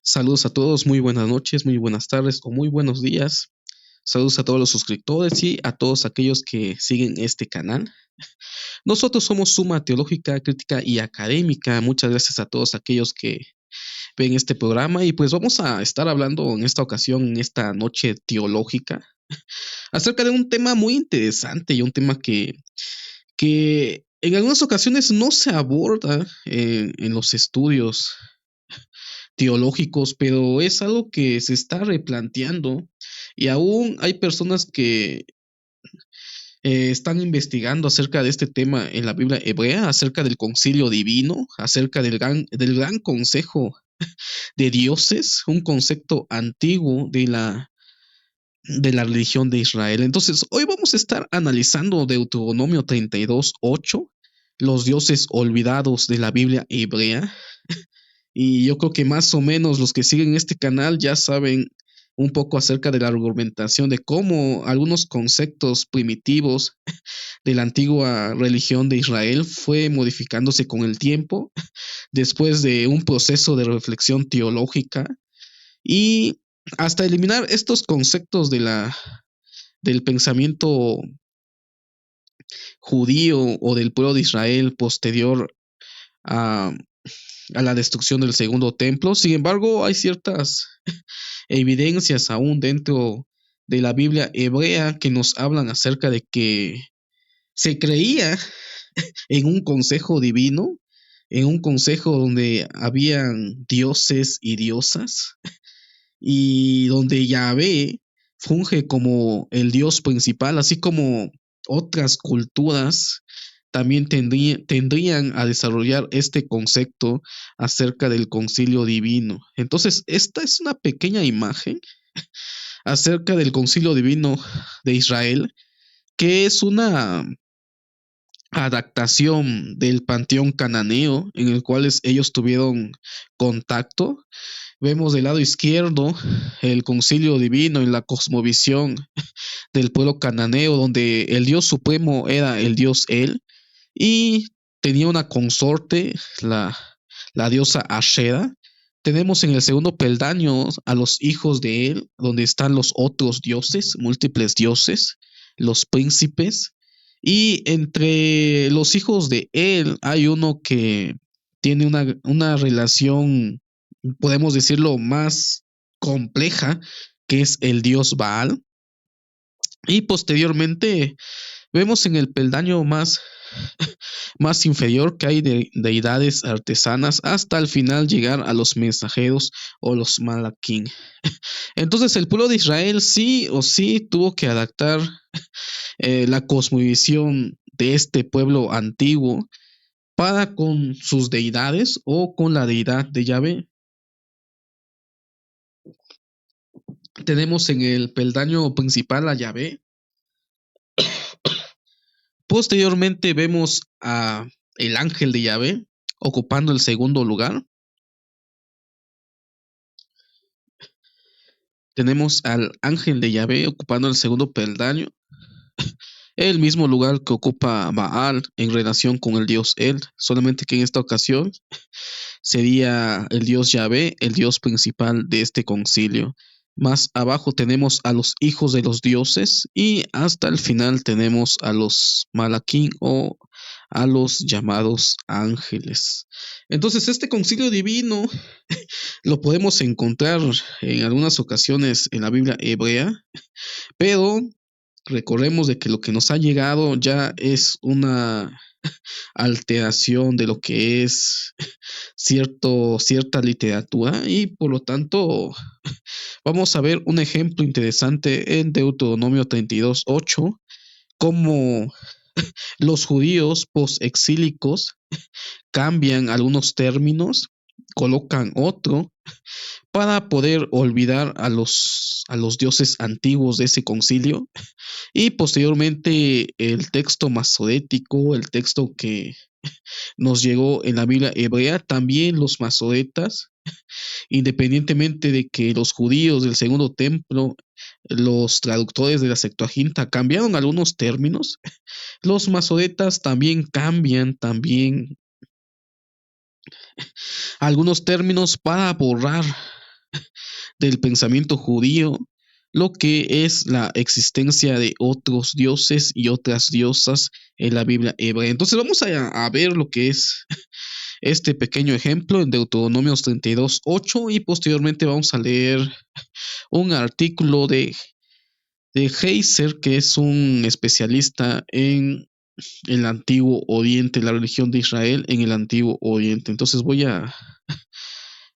Saludos a todos, muy buenas noches, muy buenas tardes o muy buenos días. Saludos a todos los suscriptores y a todos aquellos que siguen este canal. Nosotros somos Suma Teológica, Crítica y Académica. Muchas gracias a todos aquellos que ven este programa y pues vamos a estar hablando en esta ocasión, en esta noche teológica, acerca de un tema muy interesante y un tema que en algunas ocasiones no se aborda en los estudios teológicos, pero es algo que se está replanteando y aún hay personas que están investigando acerca de este tema en la Biblia hebrea, acerca del concilio divino, acerca del gran consejo de dioses, un concepto antiguo de la religión de Israel. Entonces, hoy vamos a estar analizando Deuteronomio 32:8, los dioses olvidados de la Biblia hebrea. Y yo creo que más o menos los que siguen este canal ya saben un poco acerca de la argumentación de cómo algunos conceptos primitivos de la antigua religión de Israel fue modificándose con el tiempo, después de un proceso de reflexión teológica y hasta eliminar estos conceptos del pensamiento judío o del pueblo de Israel posterior a, a la destrucción del segundo templo. Sin embargo, hay ciertas evidencias aún dentro de la Biblia hebrea que nos hablan acerca de que se creía en un consejo divino, en un consejo donde habían dioses y diosas, y donde Yahvé funge como el dios principal, así como otras culturas también tendrían a desarrollar este concepto acerca del concilio divino. Entonces, esta es una pequeña imagen acerca del concilio divino de Israel, que es una adaptación del panteón cananeo en el cual ellos tuvieron contacto. Vemos del lado izquierdo el concilio divino en la cosmovisión del pueblo cananeo, donde el dios supremo era el dios El y tenía una consorte, la diosa Ashera. Tenemos en el segundo peldaño a los hijos de él, donde están los otros dioses, múltiples dioses, los príncipes. Y entre los hijos de él hay uno que tiene una relación, podemos decirlo, más compleja, que es el dios Baal. Y posteriormente vemos en el peldaño más inferior que hay deidades artesanas hasta al final llegar a los mensajeros o los malaquín. Entonces el pueblo de Israel sí o sí tuvo que adaptar la cosmovisión de este pueblo antiguo para con sus deidades o con la deidad de Yahvé. Tenemos en el peldaño principal a Yahvé. Posteriormente vemos a el ángel de Yahvé ocupando el segundo lugar. Tenemos al ángel de Yahvé ocupando el segundo peldaño, el mismo lugar que ocupa Baal en relación con el dios El, solamente que en esta ocasión sería el dios Yahvé, el dios principal de este concilio. Más abajo tenemos a los hijos de los dioses y hasta el final tenemos a los malaquín o a los llamados ángeles. Entonces este concilio divino lo podemos encontrar en algunas ocasiones en la Biblia hebrea, pero recordemos de que lo que nos ha llegado ya es una alteración de lo que es cierta literatura y por lo tanto vamos a ver un ejemplo interesante en Deuteronomio 32:8, cómo los judíos post-exílicos cambian algunos términos, colocan otro para poder olvidar a los dioses antiguos de ese concilio y posteriormente el texto masorético, el texto que nos llegó en la Biblia hebrea, también los masoretas, independientemente de que los judíos del segundo templo, los traductores de la Septuaginta cambiaron algunos términos, los masoretas también cambian también algunos términos para borrar del pensamiento judío lo que es la existencia de otros dioses y otras diosas en la Biblia hebrea. Entonces vamos a ver lo que es este pequeño ejemplo en Deuteronomios 32:8 y posteriormente vamos a leer un artículo de Heiser, que es un especialista en el Antiguo Oriente, la religión de Israel en el Antiguo Oriente. Entonces voy a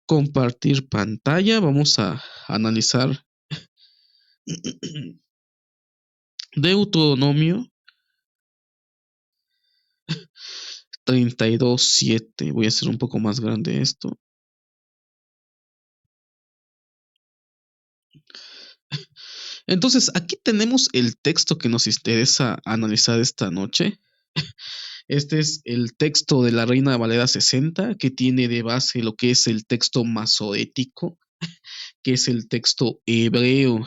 compartir pantalla, vamos a analizar Deuteronomio 32:7. Voy a hacer un poco más grande esto. Entonces, aquí tenemos el texto que nos interesa analizar esta noche. Este es el texto de la Reina Valera 60, que tiene de base lo que es el texto masorético, que es el texto hebreo.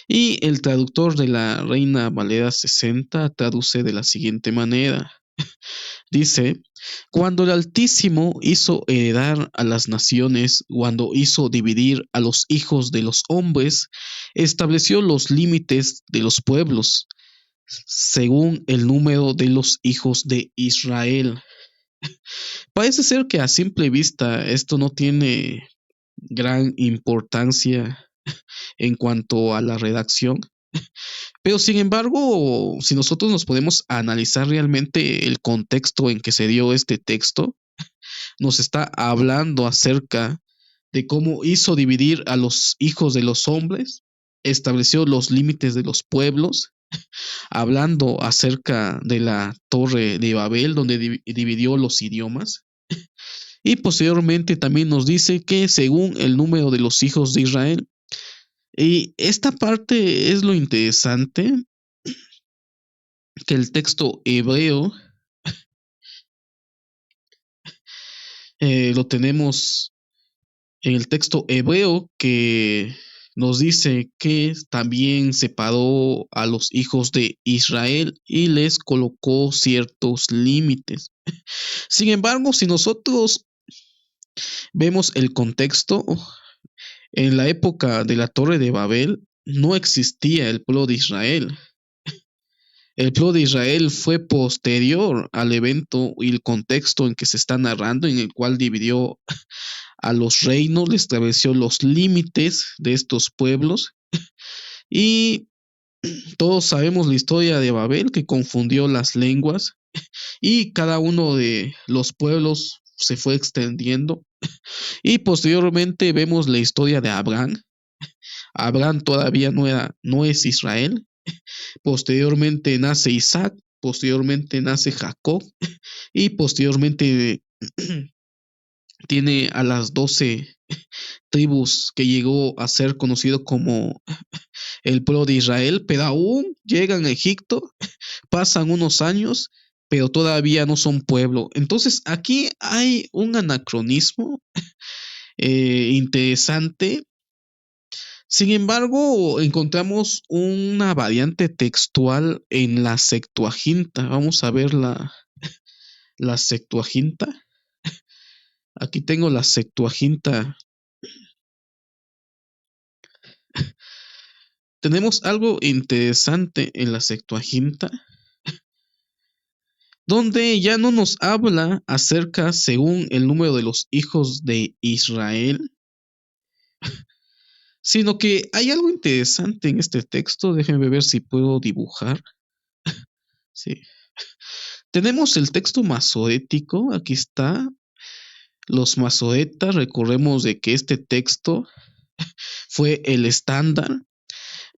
Y el traductor de la Reina Valera 60 traduce de la siguiente manera. Dice, cuando el Altísimo hizo heredar a las naciones, cuando hizo dividir a los hijos de los hombres, estableció los límites de los pueblos, según el número de los hijos de Israel. Parece ser que a simple vista esto no tiene gran importancia en cuanto a la redacción, pero sin embargo, si nosotros nos podemos analizar realmente el contexto en que se dio este texto, nos está hablando acerca de cómo hizo dividir a los hijos de los hombres, estableció los límites de los pueblos, hablando acerca de la Torre de Babel, donde dividió los idiomas. Y posteriormente también nos dice que según el número de los hijos de Israel. Y esta parte es lo interesante, que el texto hebreo lo tenemos en el texto hebreo que nos dice que también separó a los hijos de Israel y les colocó ciertos límites. Sin embargo, si nosotros vemos el contexto, en la época de la Torre de Babel no existía el pueblo de Israel. El pueblo de Israel fue posterior al evento y el contexto en que se está narrando, en el cual dividió a los reinos, le estableció los límites de estos pueblos. Y todos sabemos la historia de Babel, que confundió las lenguas y cada uno de los pueblos se fue extendiendo. Y posteriormente vemos la historia de Abraham. Abraham todavía no es Israel. Posteriormente nace Isaac, posteriormente nace Jacob y posteriormente tiene a las 12 tribus que llegó a ser conocido como el pueblo de Israel, pero aún llegan a Egipto, pasan unos años, pero todavía no son pueblo. Entonces aquí hay un anacronismo interesante. Sin embargo, encontramos una variante textual en la Septuaginta. Vamos a ver la Septuaginta. Aquí tengo la Septuaginta. Tenemos algo interesante en la Septuaginta, donde ya no nos habla acerca según el número de los hijos de Israel, sino que hay algo interesante en este texto. Déjenme ver si puedo dibujar. Sí. Tenemos el texto masorético, aquí está. Los masoretas, recordemos de que este texto fue el estándar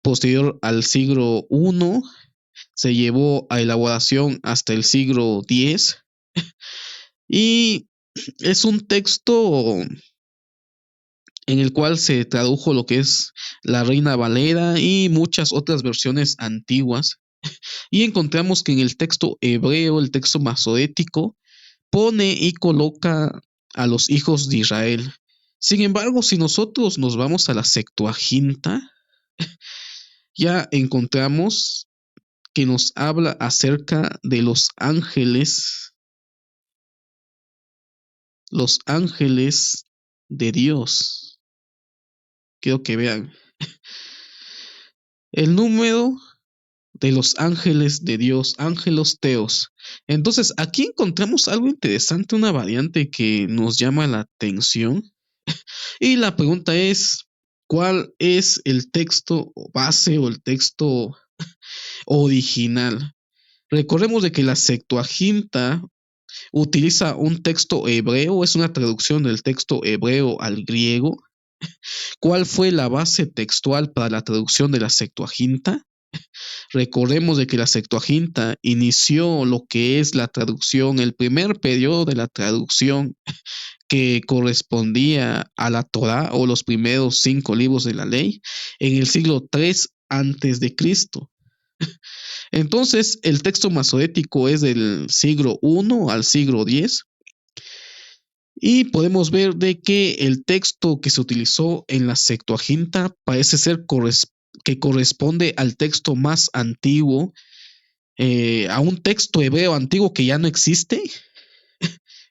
posterior al siglo I, se llevó a elaboración hasta el siglo X y es un texto en el cual se tradujo lo que es la Reina Valera y muchas otras versiones antiguas. Y encontramos que en el texto hebreo, el texto masorético, pone y coloca a los hijos de Israel. Sin embargo, si nosotros nos vamos a la Septuaginta, ya encontramos que nos habla acerca de los ángeles de Dios. quiero que vean. El número de los ángeles de Dios, ángelos teos. Entonces, aquí encontramos algo interesante, una variante que nos llama la atención. Y la pregunta es, ¿cuál es el texto base o el texto original? Recordemos de que la Septuaginta utiliza un texto hebreo, es una traducción del texto hebreo al griego. ¿Cuál fue la base textual para la traducción de la Septuaginta? Recordemos de que la Septuaginta inició lo que es la traducción, el primer periodo de la traducción que correspondía a la Torá o los primeros 5 libros de la ley en el siglo III antes de Cristo. Entonces, el texto masorético es del siglo I al siglo X y podemos ver de que el texto que se utilizó en la Septuaginta parece ser que corresponde al texto más antiguo, a un texto hebreo antiguo que ya no existe.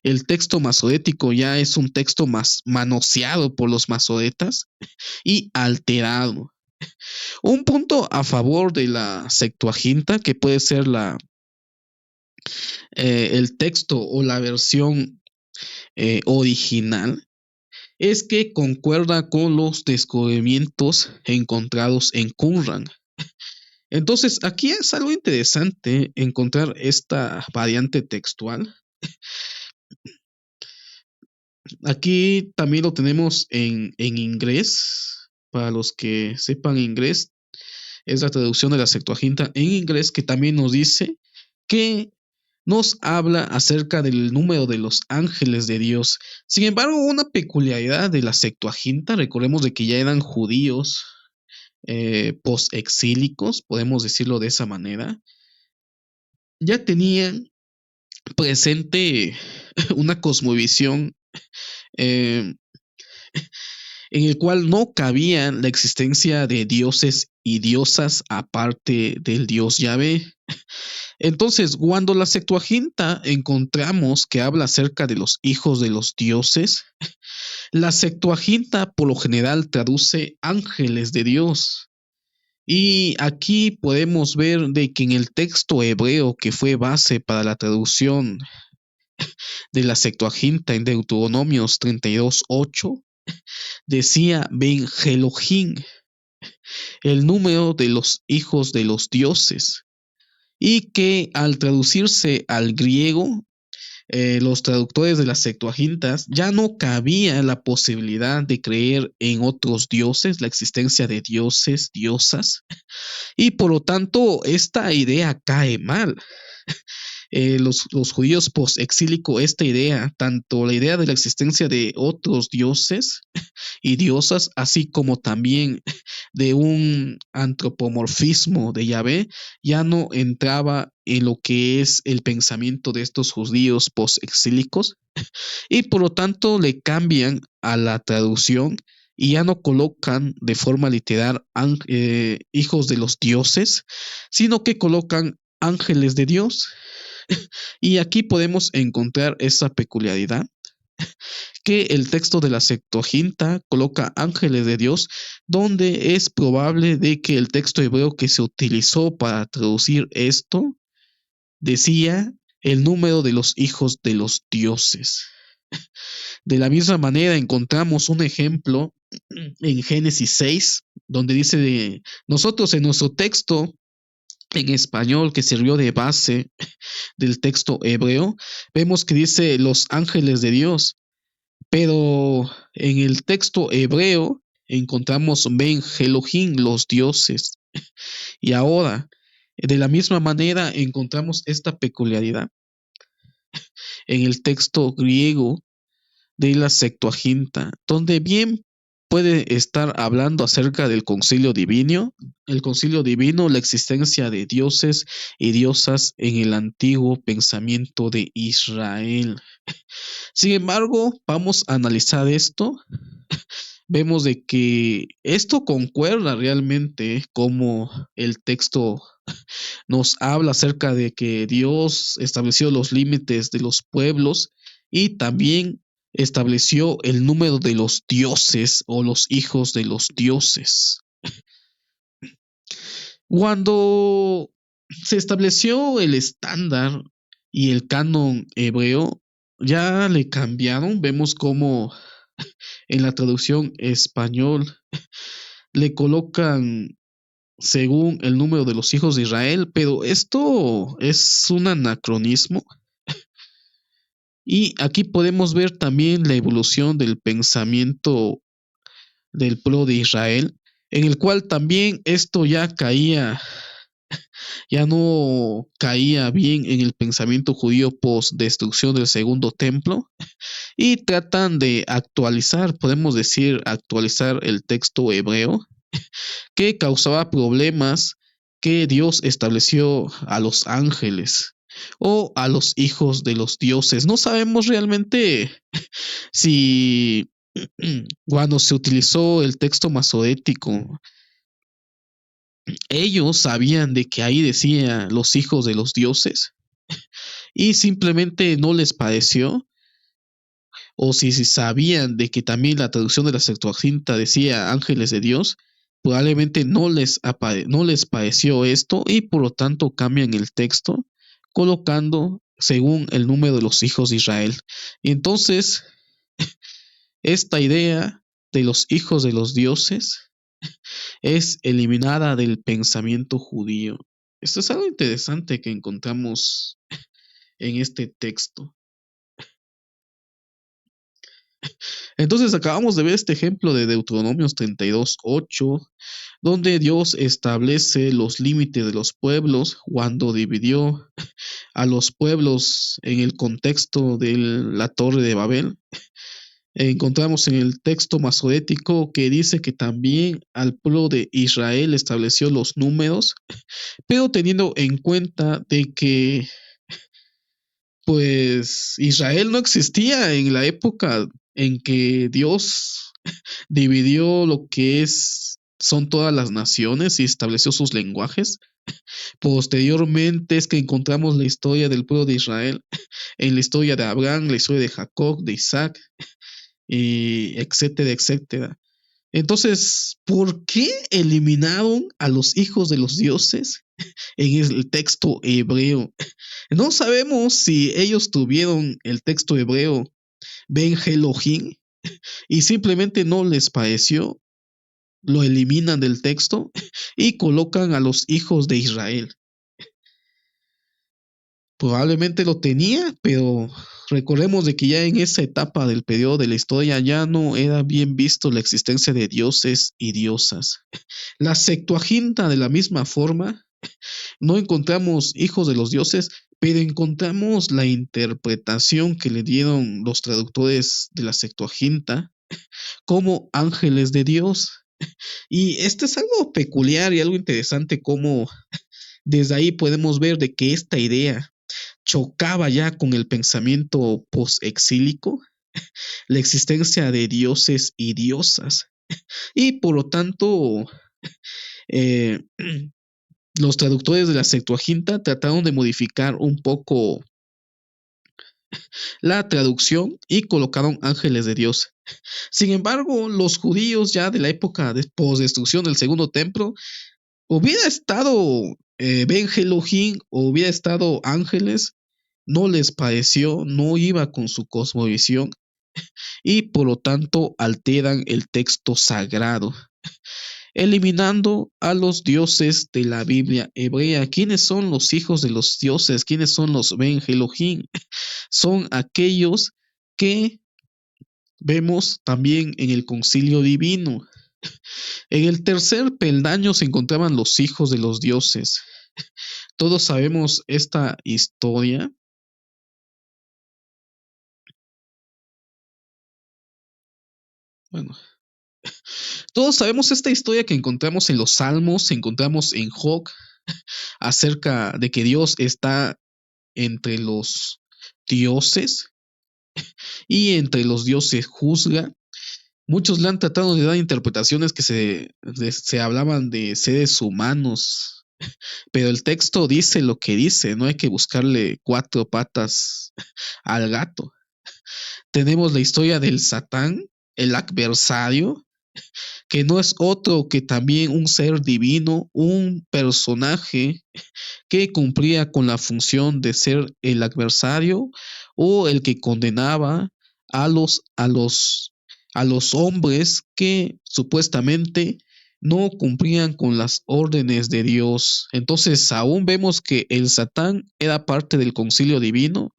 El texto masorético ya es un texto más manoseado por los masoretas y alterado. Un punto a favor de la Septuaginta, que puede ser el texto o la versión original, es que concuerda con los descubrimientos encontrados en Qumran. Entonces, aquí es algo interesante encontrar esta variante textual. Aquí también lo tenemos en inglés. Para los que sepan inglés, es la traducción de la Septuaginta en inglés que también nos dice que nos habla acerca del número de los ángeles de Dios. Sin embargo, una peculiaridad de la Septuaginta, recordemos de que ya eran judíos post-exílicos, podemos decirlo de esa manera, ya tenían presente una cosmovisión eh, en el cual no cabía la existencia de dioses y diosas aparte del dios Yahvé. Entonces, cuando la Septuaginta encontramos que habla acerca de los hijos de los dioses, la Septuaginta por lo general traduce ángeles de Dios. Y aquí podemos ver de que en el texto hebreo que fue base para la traducción de la Septuaginta en Deuteronomios 32:8, decía Ben Elohim, el número de los hijos de los dioses, y que al traducirse al griego, los traductores de las Septuagintas ya no cabía la posibilidad de creer en otros dioses, la existencia de dioses, diosas, y por lo tanto esta idea cae mal. Los judíos post-exílico, esta idea, tanto la idea de la existencia de otros dioses y diosas, así como también de un antropomorfismo de Yahvé, ya no entraba en lo que es el pensamiento de estos judíos post-exílicos y por lo tanto le cambian a la traducción y ya no colocan de forma literal hijos de los dioses, sino que colocan ángeles de Dios. Y aquí podemos encontrar esa peculiaridad que el texto de la Septuaginta coloca ángeles de Dios, donde es probable de que el texto hebreo que se utilizó para traducir esto decía el número de los hijos de los dioses. De la misma manera encontramos un ejemplo en Génesis 6, donde dice de nosotros en nuestro texto en español que sirvió de base del texto hebreo, vemos que dice los ángeles de Dios, pero en el texto hebreo encontramos Ben Elohim, los dioses. Y ahora, de la misma manera, encontramos esta peculiaridad en el texto griego de la Septuaginta, donde bien puede estar hablando acerca del concilio divino, la existencia de dioses y diosas en el antiguo pensamiento de Israel. Sin embargo, vamos a analizar esto. Vemos de que esto concuerda realmente como el texto nos habla acerca de que Dios estableció los límites de los pueblos y también estableció el número de los dioses o los hijos de los dioses. Cuando se estableció el estándar y el canon hebreo, ya le cambiaron. Vemos cómo en la traducción español le colocan según el número de los hijos de Israel, pero esto es un anacronismo. Y aquí podemos ver también la evolución del pensamiento del pueblo de Israel, en el cual también esto ya no caía bien en el pensamiento judío post destrucción del segundo templo, y tratan de actualizar, podemos decir, actualizar el texto hebreo que causaba problemas, que Dios estableció a los ángeles o a los hijos de los dioses. No sabemos realmente si cuando se utilizó el texto masorético, ellos sabían de que ahí decía los hijos de los dioses y simplemente no les pareció, o si sabían de que también la traducción de la Septuaginta decía ángeles de Dios, probablemente no les pareció esto y por lo tanto cambian el texto colocando según el número de los hijos de Israel. Y entonces esta idea de los hijos de los dioses es eliminada del pensamiento judío. Esto es algo interesante que encontramos en este texto. Entonces acabamos de ver este ejemplo de Deuteronomios 32:8, donde Dios establece los límites de los pueblos cuando dividió a los pueblos en el contexto de la Torre de Babel. Encontramos en el texto masorético que dice que también al pueblo de Israel estableció los números, pero teniendo en cuenta de que pues Israel no existía en la época en que Dios dividió lo que son todas las naciones y estableció sus lenguajes. Posteriormente es que encontramos la historia del pueblo de Israel en la historia de Abraham, la historia de Jacob, de Isaac, y etcétera, etcétera. Entonces, ¿por qué eliminaron a los hijos de los dioses en el texto hebreo? No sabemos si ellos tuvieron el texto hebreo Ben Elohim y simplemente no les pareció, lo eliminan del texto y colocan a los hijos de Israel. Probablemente lo tenía, pero recordemos de que ya en esa etapa del periodo de la historia ya no era bien visto la existencia de dioses y diosas. La Septuaginta, de la misma forma, no encontramos hijos de los dioses, pero encontramos la interpretación que le dieron los traductores de la Septuaginta como ángeles de Dios. Y esto es algo peculiar y algo interesante, como desde ahí podemos ver de que esta idea chocaba ya con el pensamiento post-exílico, la existencia de dioses y diosas. Y por lo tanto, eh, los traductores de la Septuaginta trataron de modificar un poco la traducción y colocaron ángeles de Dios. Sin embargo, los judíos ya de la época de post-destrucción del segundo templo, hubiera estado Ben Elohim o hubiera estado ángeles, no les pareció, no iba con su cosmovisión y por lo tanto alteran el texto sagrado, eliminando a los dioses de la Biblia hebrea. ¿Quiénes son los hijos de los dioses? ¿Quiénes son los Ben Elohim? Son aquellos que vemos también en el concilio divino. En el tercer peldaño se encontraban los hijos de los dioses. Todos sabemos esta historia. Bueno, todos sabemos esta historia que encontramos en los Salmos, encontramos en Job, acerca de que Dios está entre los dioses y entre los dioses juzga. Muchos le han tratado de dar interpretaciones que se hablaban de seres humanos, pero el texto dice lo que dice, no hay que buscarle cuatro patas al gato. tenemos la historia del Satán, el adversario, que no es otro que también un ser divino, un personaje que cumplía con la función de ser el adversario o el que condenaba a los hombres que supuestamente no cumplían con las órdenes de Dios. Entonces aún vemos que el Satán era parte del concilio divino,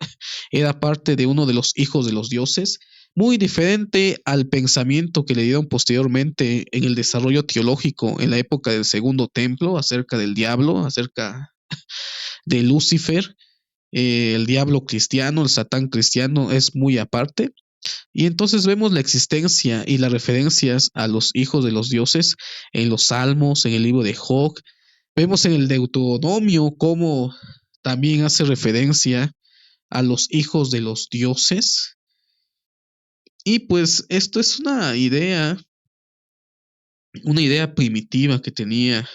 era parte de uno de los hijos de los dioses, muy diferente al pensamiento que le dieron posteriormente en el desarrollo teológico en la época del Segundo Templo acerca del diablo, acerca de Lucifer. El diablo cristiano, el Satán cristiano es muy aparte. Y entonces vemos la existencia y las referencias a los hijos de los dioses en los Salmos, en el libro de Job. Vemos en el Deuteronomio cómo también hace referencia a los hijos de los dioses. Y pues esto es una idea primitiva que tenía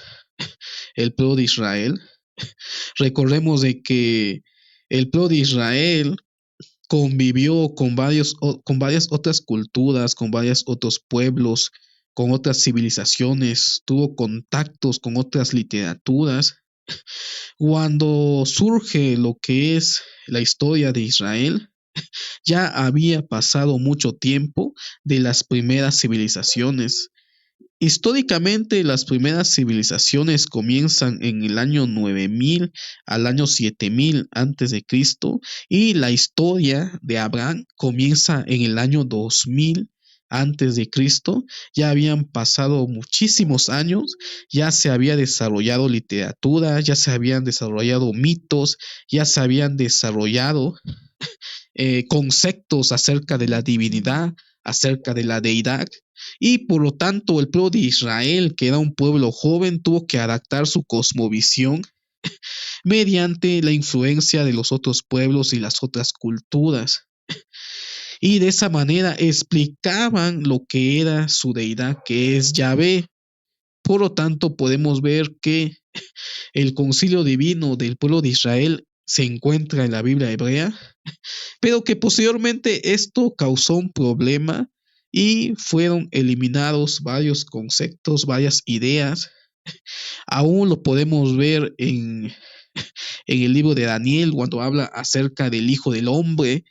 el pueblo de Israel. Recordemos de que el pueblo de Israel convivió con varias otras culturas, con varios otros pueblos, con otras civilizaciones, tuvo contactos con otras literaturas. Cuando surge lo que es la historia de Israel, ya había pasado mucho tiempo de las primeras civilizaciones. Históricamente, las primeras civilizaciones comienzan en el año 9000 al año 7000 antes de Cristo y la historia de Abraham comienza en el año 2000 antes de Cristo. Ya habían pasado muchísimos años, ya se había desarrollado literatura, ya se habían desarrollado mitos, ya se habían desarrollado conceptos acerca de la divinidad, acerca de la deidad, y por lo tanto el pueblo de Israel, que era un pueblo joven, tuvo que adaptar su cosmovisión mediante la influencia de los otros pueblos y las otras culturas. Y de esa manera explicaban lo que era su deidad, que es Yahvé. Por lo tanto, podemos ver que el concilio divino del pueblo de Israel se encuentra en la Biblia hebrea, pero que posteriormente esto causó un problema y fueron eliminados varios conceptos, varias ideas. Aún lo podemos ver en el libro de Daniel cuando habla acerca del Hijo del Hombre,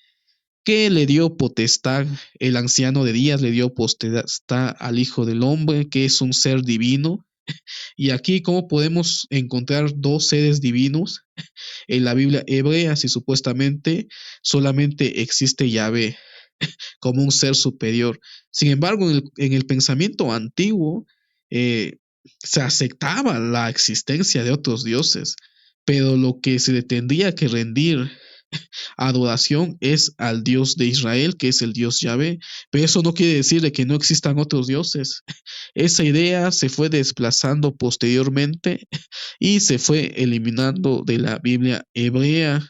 que le dio potestad, el anciano de días le dio potestad al Hijo del Hombre, que es un ser divino. Y aquí, ¿cómo podemos encontrar dos seres divinos en la Biblia hebrea si supuestamente solamente existe Yahvé como un ser superior? Sin embargo, en el pensamiento antiguo eh, se aceptaba la existencia de otros dioses, pero lo que se le tendría que rendir adoración es al Dios de Israel, que es el Dios Yahvé. Pero eso no quiere decir de que no existan otros dioses. Esa idea se fue desplazando posteriormente y se fue eliminando de la Biblia hebrea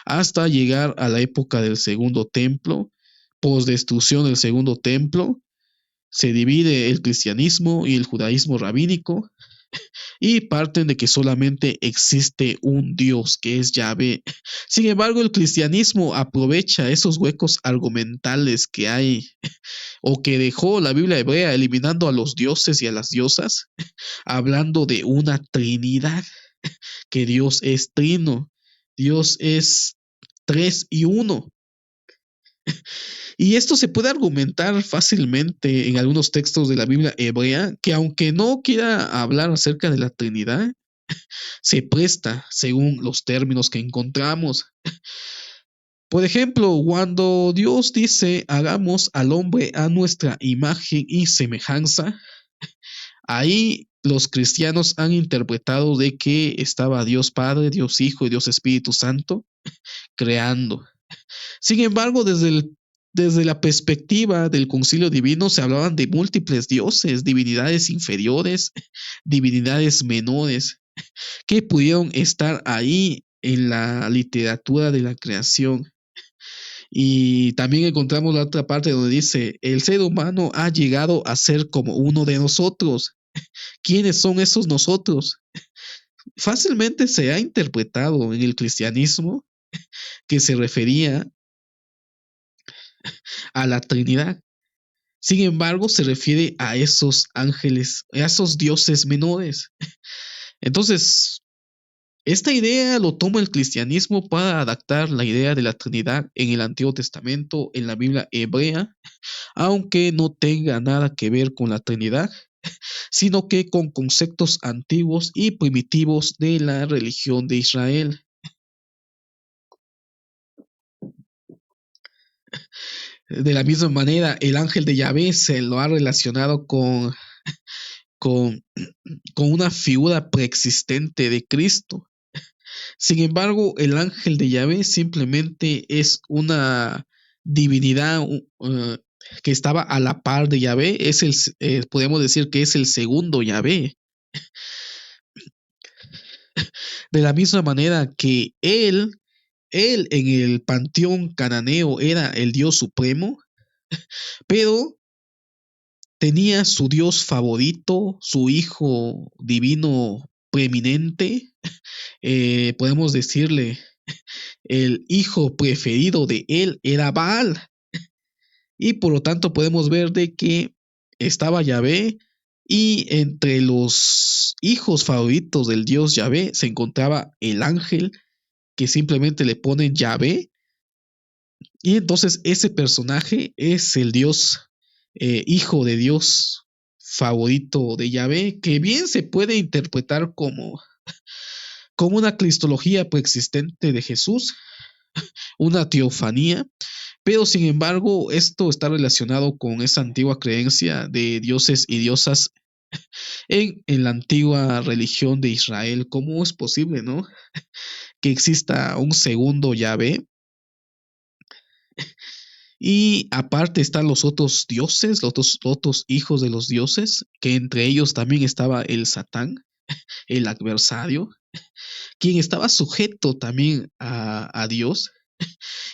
hasta llegar a la época del Segundo Templo. Post destrucción del Segundo Templo, se divide el cristianismo y el judaísmo rabínico y parten de que solamente existe un Dios, que es Yahvé. Sin embargo, el cristianismo aprovecha esos huecos argumentales que hay o que dejó la Biblia hebrea, eliminando a los dioses y a las diosas, hablando de una trinidad, que Dios es trino, Dios es tres y uno. Y esto se puede argumentar fácilmente en algunos textos de la Biblia hebrea, que aunque no quiera hablar acerca de la Trinidad, se presta según los términos que encontramos. Por ejemplo, cuando Dios dice hagamos al hombre a nuestra imagen y semejanza, ahí los cristianos han interpretado de que estaba Dios Padre, Dios Hijo y Dios Espíritu Santo creando. Sin embargo, desde la perspectiva del concilio divino se hablaban de múltiples dioses, divinidades inferiores, divinidades menores, que pudieron estar ahí en la literatura de la creación. Y también encontramos la otra parte donde dice, el ser humano ha llegado a ser como uno de nosotros. ¿Quiénes son esos nosotros? Fácilmente se ha interpretado en el cristianismo que se refería a la Trinidad. Sin embargo, se refiere a esos ángeles, a esos dioses menores. Entonces, esta idea lo toma el cristianismo para adaptar la idea de la Trinidad en el Antiguo Testamento, en la Biblia hebrea, aunque no tenga nada que ver con la Trinidad, sino que con conceptos antiguos y primitivos de la religión de Israel. De la misma manera, el ángel de Yahvé se lo ha relacionado con, con una figura preexistente de Cristo. Sin embargo, el ángel de Yahvé simplemente es una divinidad que estaba a la par de Yahvé. Podemos decir que es el segundo Yahvé. De la misma manera que él en el panteón cananeo era el Dios supremo, pero tenía su Dios favorito, su hijo divino preeminente, podemos decirle, el hijo preferido de él era Baal. Y por lo tanto podemos ver de que estaba Yahvé y entre los hijos favoritos del Dios Yahvé se encontraba el ángel que simplemente le ponen Yahvé. Y entonces ese personaje es el Dios, hijo de Dios favorito de Yahvé, que bien se puede interpretar como una cristología preexistente de Jesús, una teofanía, pero sin embargo esto está relacionado con esa antigua creencia de dioses y diosas en la antigua religión de Israel. ¿Cómo es posible, no? Que exista un segundo Yahvé. Y aparte están los otros dioses, los otros hijos de los dioses, que entre ellos también estaba el Satán, el adversario, quien estaba sujeto también a Dios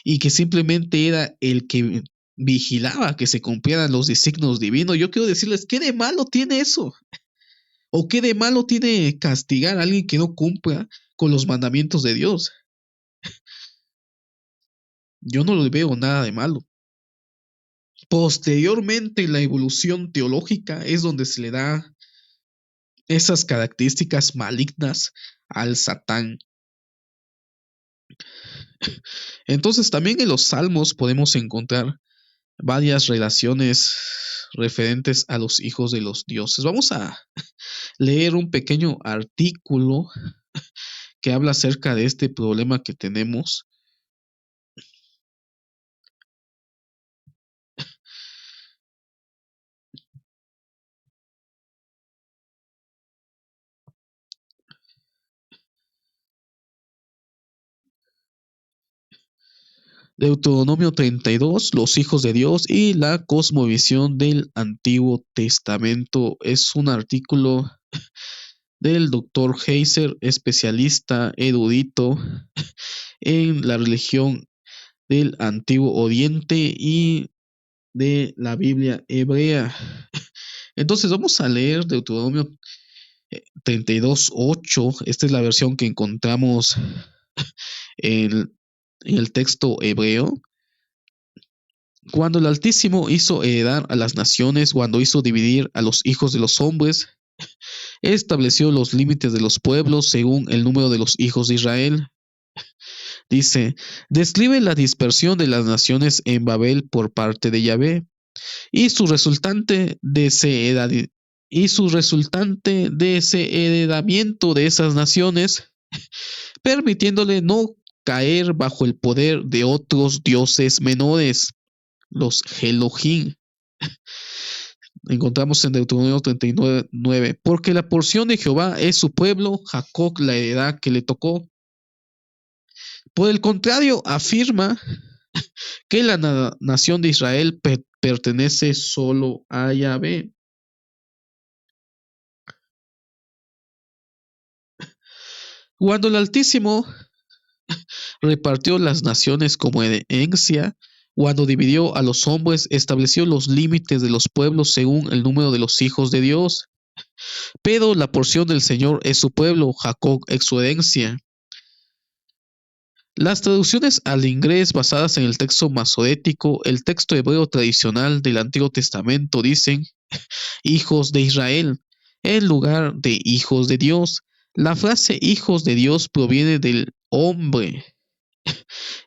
y que simplemente era el que vigilaba que se cumplieran los designios divinos. Yo quiero decirles, ¿qué de malo tiene eso? ¿O qué de malo tiene castigar a alguien que no cumpla con los mandamientos de Dios? Yo no le veo nada de malo. Posteriormente, la evolución teológica es donde se le da esas características malignas al Satán. Entonces, también en los salmos podemos encontrar varias relaciones referentes a los hijos de los dioses. Vamos a leer un pequeño artículo que habla acerca de este problema que tenemos. Deuteronomio 32, los hijos de Dios y la cosmovisión del Antiguo Testamento. Es un artículo del doctor Heiser, especialista erudito en la religión del Antiguo Oriente y de la Biblia hebrea. Entonces vamos a leer Deuteronomio 32:8. Esta es la versión que encontramos en el texto hebreo. Cuando el Altísimo hizo heredar a las naciones, cuando hizo dividir a los hijos de los hombres, estableció los límites de los pueblos según el número de los hijos de Israel. Dice, describe la dispersión de las naciones en Babel por parte de Yahvé y su resultante desheredamiento de esas naciones, permitiéndole no caer bajo el poder de otros dioses menores, los Elohim. Encontramos en Deuteronomio 39:9, porque la porción de Jehová es su pueblo, Jacob la heredad que le tocó. Por el contrario, afirma que la nación de Israel pertenece solo a Yahvé. Cuando el Altísimo repartió las naciones como herencia, cuando dividió a los hombres, estableció los límites de los pueblos según el número de los hijos de Dios. Pero la porción del Señor es su pueblo, Jacob es su herencia. Las traducciones al inglés basadas en el texto masorético, el texto hebreo tradicional del Antiguo Testamento dicen hijos de Israel, en lugar de hijos de Dios. La frase hijos de Dios proviene del hombre.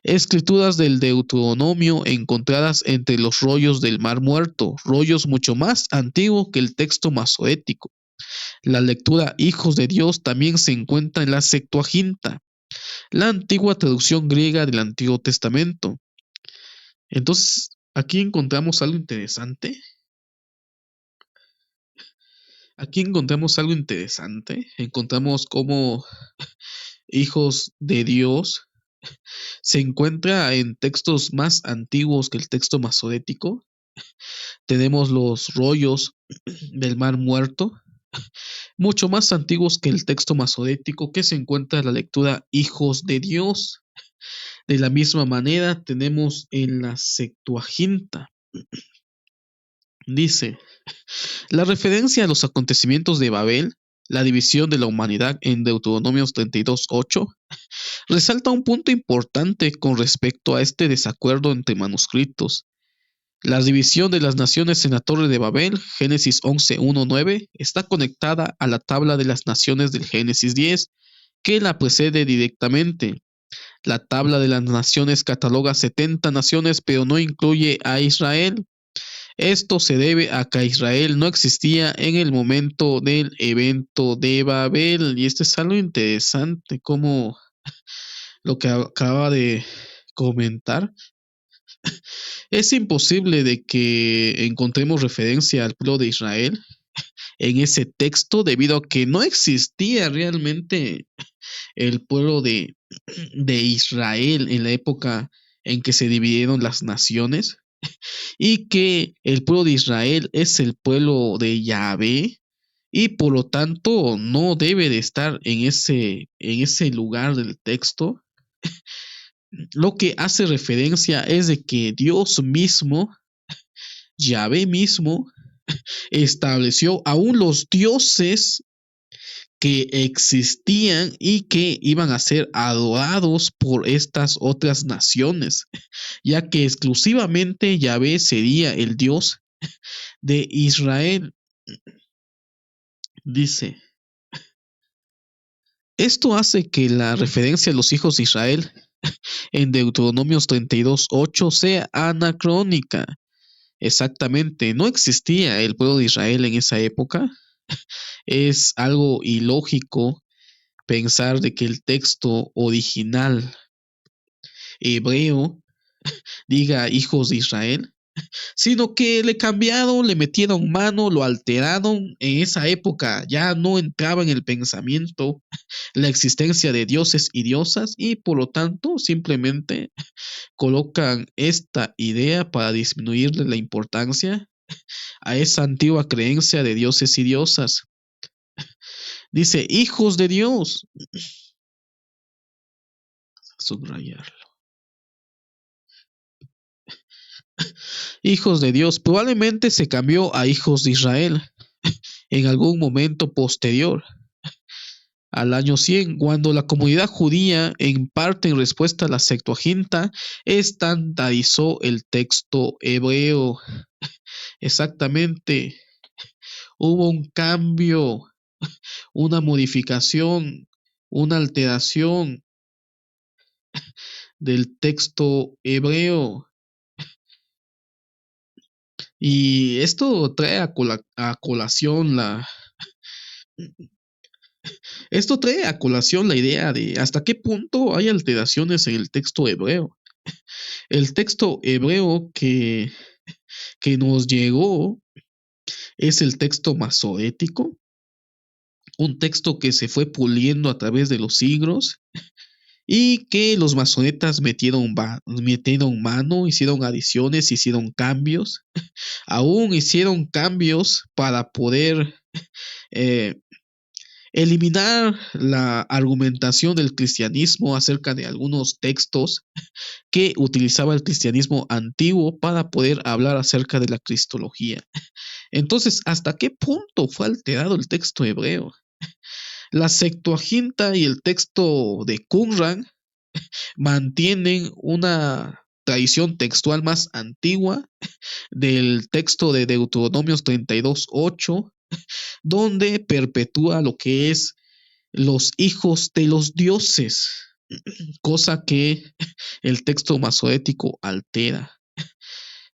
Escrituras del Deuteronomio encontradas entre los rollos del Mar Muerto, rollos mucho más antiguos que el texto masorético. La lectura hijos de Dios también se encuentra en la Septuaginta, la antigua traducción griega del Antiguo Testamento. Entonces, aquí encontramos algo interesante. Encontramos cómo hijos de Dios se encuentra en textos más antiguos que el texto masorético. Tenemos los rollos del Mar Muerto, mucho más antiguos que el texto masorético, que se encuentra en la lectura hijos de Dios. De la misma manera tenemos en la Septuaginta. Dice, la referencia a los acontecimientos de Babel, la división de la humanidad en Deuteronomios 32:8, resalta un punto importante con respecto a este desacuerdo entre manuscritos. La división de las naciones en la Torre de Babel, Génesis 11:1-9, está conectada a la tabla de las naciones del Génesis 10, que la precede directamente. La tabla de las naciones cataloga 70 naciones, pero no incluye a Israel. Esto se debe a que Israel no existía en el momento del evento de Babel. Y esto es algo interesante, como lo que acaba de comentar. Es imposible de que encontremos referencia al pueblo de Israel en ese texto debido a que no existía realmente el pueblo de Israel en la época en que se dividieron las naciones y que el pueblo de Israel es el pueblo de Yahvé y por lo tanto no debe de estar en ese lugar del texto. Lo que hace referencia es de que Dios mismo, Yahvé mismo, estableció aún los dioses que existían y que iban a ser adorados por estas otras naciones, ya que exclusivamente Yahvé sería el Dios de Israel. Dice, esto hace que la referencia a los hijos de Israel en Deuteronomios 32:8 sea anacrónica. Exactamente, no existía el pueblo de Israel en esa época. Es algo ilógico pensar de que el texto original hebreo diga hijos de Israel, sino que le cambiaron, le metieron mano, lo alteraron. En esa época ya no entraba en el pensamiento la existencia de dioses y diosas y por lo tanto simplemente colocan esta idea para disminuirle la importancia a esa antigua creencia de dioses y diosas. Dice, hijos de Dios. Subrayarlo. Hijos de Dios. Probablemente se cambió a hijos de Israel en algún momento posterior al año 100, cuando la comunidad judía, en parte en respuesta a la Septuaginta, estandarizó el texto hebreo. Exactamente. Hubo un cambio, una modificación, una alteración del texto hebreo. Y esto trae a colación la idea de hasta qué punto hay alteraciones en el texto hebreo. El texto hebreo que nos llegó es el texto masorético, un texto que se fue puliendo a través de los siglos y que los masonetas metieron mano, hicieron adiciones, hicieron cambios, aún hicieron cambios para poder eliminar la argumentación del cristianismo acerca de algunos textos que utilizaba el cristianismo antiguo para poder hablar acerca de la cristología. Entonces, ¿hasta qué punto fue alterado el texto hebreo? La Septuaginta y el texto de Qumran mantienen una tradición textual más antigua del texto de Deuteronomios 32:8, donde perpetúa lo que es los hijos de los dioses, cosa que el texto masorético altera.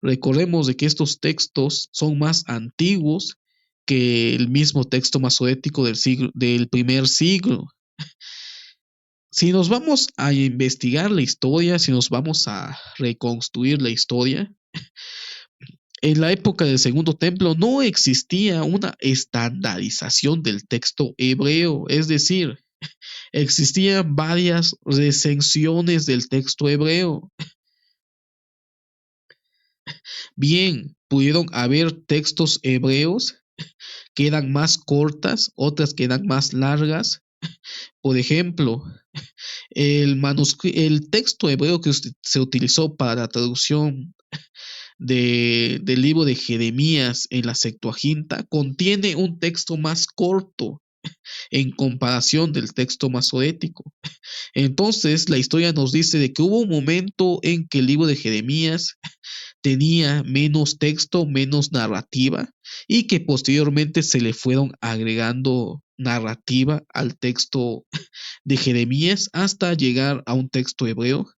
Recordemos de que estos textos son más antiguos que el mismo texto masorético del primer siglo. Si nos vamos a investigar la historia, si nos vamos a reconstruir la historia, en la época del Segundo Templo no existía una estandarización del texto hebreo, es decir, existían varias recensiones del texto hebreo. Bien, pudieron haber textos hebreos que eran más cortas, otras que eran más largas. Por ejemplo, el texto hebreo que se utilizó para la traducción del libro de Jeremías en la Septuaginta contiene un texto más corto en comparación del texto masorético. Entonces, la historia nos dice de que hubo un momento en que el libro de Jeremías tenía menos texto, menos narrativa, y que posteriormente se le fueron agregando narrativa al texto de Jeremías hasta llegar a un texto hebreo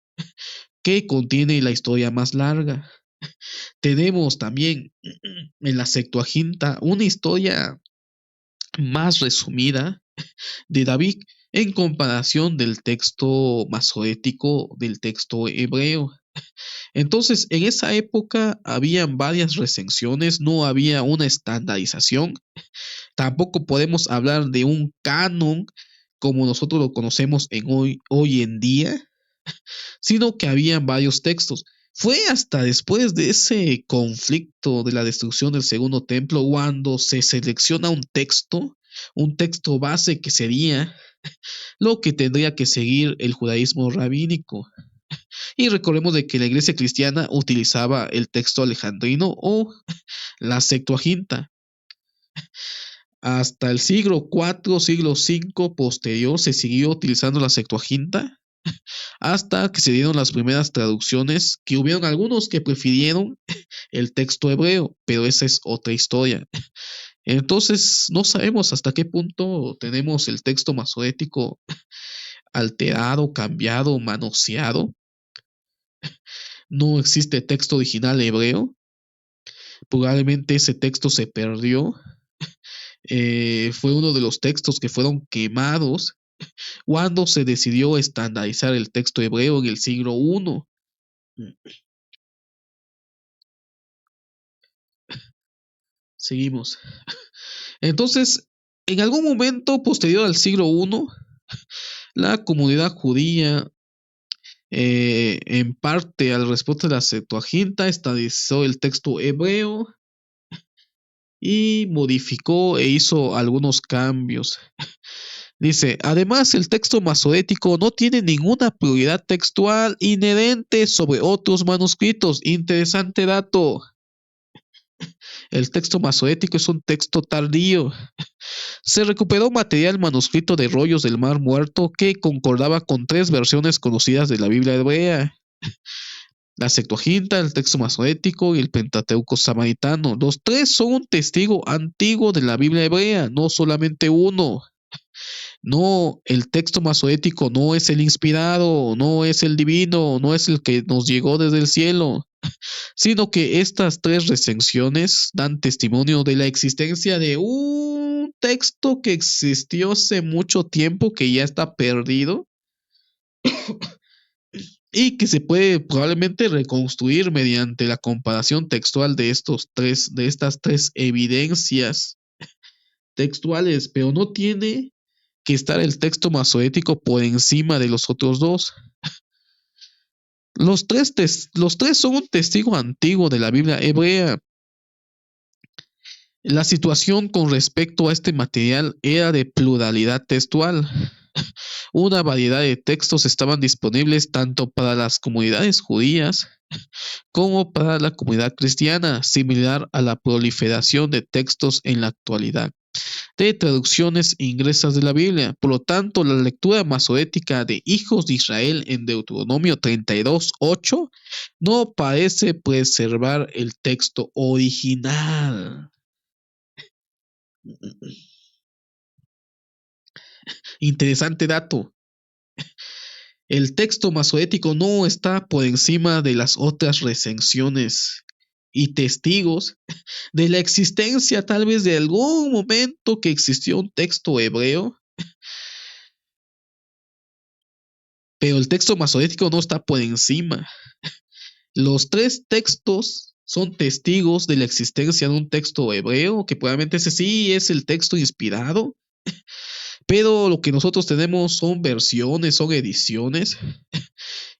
que contiene la historia más larga. Tenemos también en la Septuaginta una historia más resumida de David en comparación del texto masorético del texto hebreo. Entonces, en esa época habían varias recensiones, no había una estandarización, tampoco podemos hablar de un canon como nosotros lo conocemos hoy en día, sino que habían varios textos. Fue hasta después de ese conflicto de la destrucción del segundo templo cuando se selecciona un texto base que sería lo que tendría que seguir el judaísmo rabínico. Y recordemos de que la iglesia cristiana utilizaba el texto alejandrino o la Septuaginta. Hasta el siglo IV, siglo V posterior se siguió utilizando la Septuaginta hasta que se dieron las primeras traducciones, que hubieron algunos que prefirieron el texto hebreo, pero esa es otra historia. Entonces, no sabemos hasta qué punto tenemos el texto masorético alterado, cambiado, manoseado. No existe texto original hebreo. Probablemente ese texto se perdió. Fue uno de los textos que fueron quemados cuando se decidió estandarizar el texto hebreo en el siglo I. Seguimos. Entonces, en algún momento posterior al siglo I, la comunidad judía, en parte al respecto de la Septuaginta, estandarizó el texto hebreo y modificó e hizo algunos cambios. Dice, además el texto masorético no tiene ninguna prioridad textual inherente sobre otros manuscritos. Interesante dato. El texto masorético es un texto tardío. Se recuperó material manuscrito de rollos del Mar Muerto que concordaba con 3 versiones conocidas de la Biblia hebrea: la Septuaginta, el texto masorético y el Pentateuco samaritano. Los 3 son un testigo antiguo de la Biblia hebrea, no solamente uno. No, el texto masorético no es el inspirado, no es el divino, no es el que nos llegó desde el cielo, sino que estas 3 recensiones dan testimonio de la existencia de un texto que existió hace mucho tiempo, que ya está perdido y que se puede probablemente reconstruir mediante la comparación textual de estas tres evidencias textuales, pero no tiene que estar el texto masorético por encima de los otros dos. Los tres son un testigo antiguo de la Biblia hebrea. La situación con respecto a este material era de pluralidad textual. Una variedad de textos estaban disponibles tanto para las comunidades judías como para la comunidad cristiana, similar a la proliferación de textos en la actualidad. de traducciones ingresas de la Biblia. Por lo tanto, la lectura masorética de Hijos de Israel en Deuteronomio 32:8 no parece preservar el texto original. Interesante dato. El texto masorético no está por encima de las otras recensiones y testigos de la existencia tal vez de algún momento que existió un texto hebreo, pero el texto masorético no está por encima. Los tres textos son testigos de la existencia de un texto hebreo, que probablemente ese sí es el texto inspirado, pero lo que nosotros tenemos son versiones, son ediciones,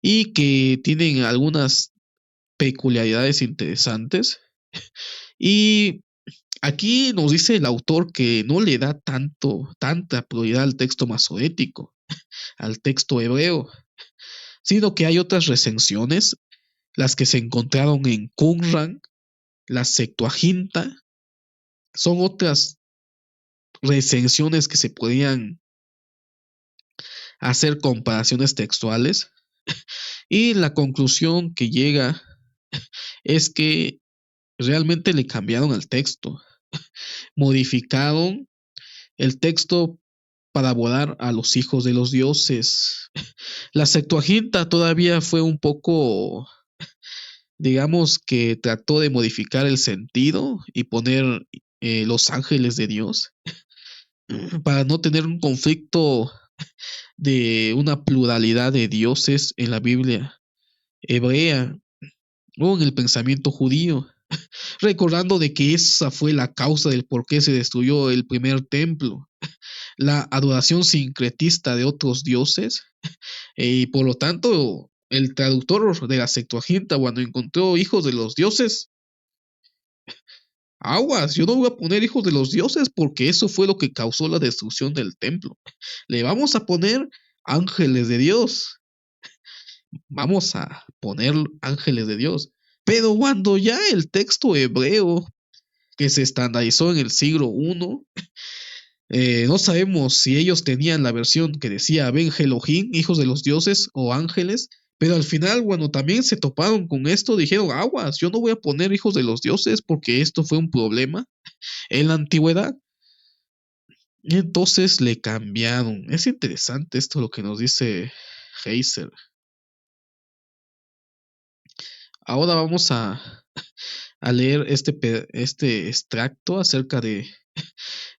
y que tienen algunas peculiaridades interesantes. Y aquí nos dice el autor que no le da tanta prioridad al texto masorético, al texto hebreo, sino que hay otras recensiones, las que se encontraron en Qumran, la Septuaginta, son otras recensiones que se podían hacer comparaciones textuales, y la conclusión que llega es que realmente le cambiaron al texto, modificaron el texto para volar a los hijos de los dioses. La Septuaginta todavía fue un poco, digamos que trató de modificar el sentido y poner los ángeles de Dios para no tener un conflicto de una pluralidad de dioses en la Biblia hebrea o en el pensamiento judío, recordando de que esa fue la causa del por qué se destruyó el primer templo, la adoración sincretista de otros dioses, y por lo tanto el traductor de la Septuaginta, cuando encontró hijos de los dioses, aguas, yo no voy a poner hijos de los dioses porque eso fue lo que causó la destrucción del templo. Le vamos a poner ángeles de Dios. Vamos a poner ángeles de Dios. Pero cuando ya el texto hebreo que se estandarizó en el siglo I, no sabemos si ellos tenían la versión que decía Ben Elohim, hijos de los dioses o ángeles, pero al final, cuando también se toparon con esto, dijeron, aguas, yo no voy a poner hijos de los dioses porque esto fue un problema en la antigüedad. Y entonces le cambiaron. Es interesante esto lo que nos dice Heiser. Ahora vamos a leer este extracto acerca de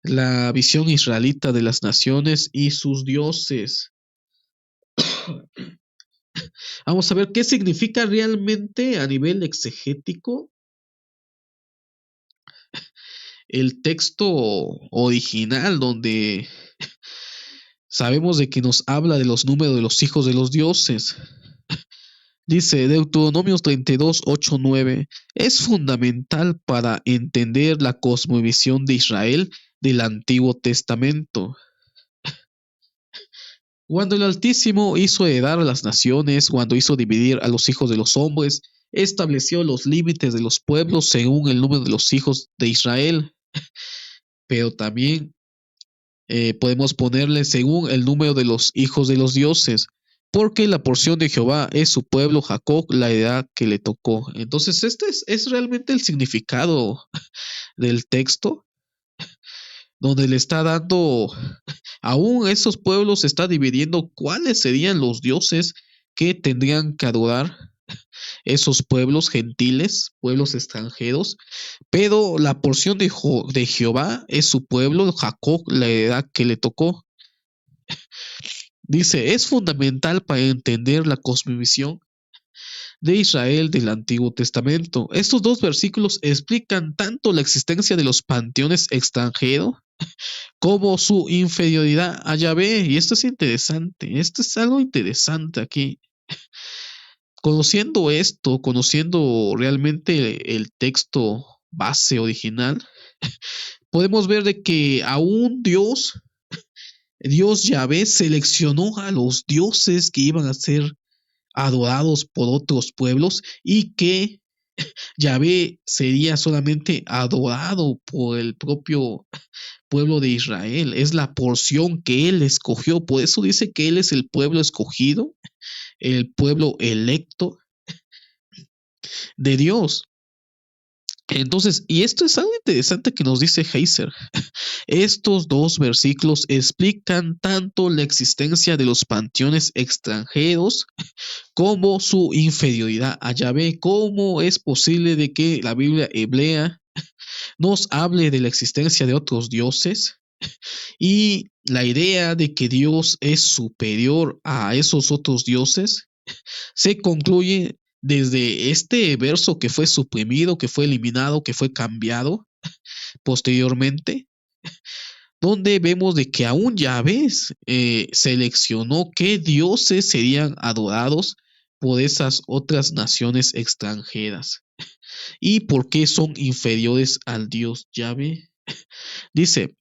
la visión israelita de las naciones y sus dioses. Vamos a ver qué significa realmente a nivel exegético el texto original, donde sabemos de que nos habla de los números de los hijos de los dioses. Dice Deuteronomios 32, 8, 9, es fundamental para entender la cosmovisión de Israel del Antiguo Testamento. Cuando el Altísimo hizo heredar a las naciones, cuando hizo dividir a los hijos de los hombres, estableció los límites de los pueblos según el número de los hijos de Israel, pero también podemos ponerle según el número de los hijos de los dioses, porque la porción de Jehová es su pueblo, Jacob, la heredad que le tocó. Entonces, este es realmente el significado del texto, donde le está dando, aún esos pueblos está dividiendo cuáles serían los dioses que tendrían que adorar esos pueblos gentiles, pueblos extranjeros, pero la porción de Jehová es su pueblo, Jacob, la heredad que le tocó. Dice, es fundamental para entender la cosmovisión de Israel del Antiguo Testamento. Estos dos versículos explican tanto la existencia de los panteones extranjeros como su inferioridad a Yahvé. Y esto es interesante, esto es algo interesante aquí. Conociendo esto, conociendo realmente el texto base original, podemos ver de que aún Dios Yahvé seleccionó a los dioses que iban a ser adorados por otros pueblos y que Yahvé sería solamente adorado por pueblo de Israel, es la porción que él escogió. Por eso dice que él es el pueblo escogido, el pueblo electo de Dios. Entonces, y esto es algo interesante que nos dice Heiser. Estos dos versículos explican tanto la existencia de los panteones extranjeros como su inferioridad a Yahvé. ¿Cómo es posible de que la Biblia hebrea nos hable de la existencia de otros dioses? Y la idea de que Dios es superior a esos otros dioses se concluye desde este verso que fue suprimido, que fue eliminado, que fue cambiado posteriormente, donde vemos de que aún Yahvé seleccionó qué dioses serían adorados por esas otras naciones extranjeras y por qué son inferiores al Dios Yahvé. Dice,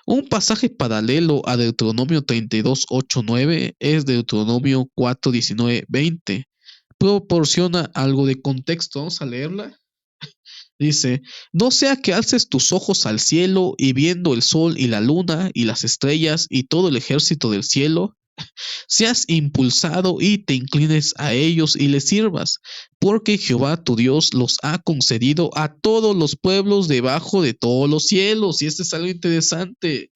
un pasaje paralelo a Deuteronomio 32, 8, 9 es Deuteronomio 4, 19, 20. Proporciona algo de contexto. Vamos a leerla. Dice, no sea que alces tus ojos al cielo y viendo el sol y la luna y las estrellas y todo el ejército del cielo, seas impulsado y te inclines a ellos y les sirvas, porque Jehová tu Dios los ha concedido a todos los pueblos debajo de todos los cielos. Y esto es algo interesante.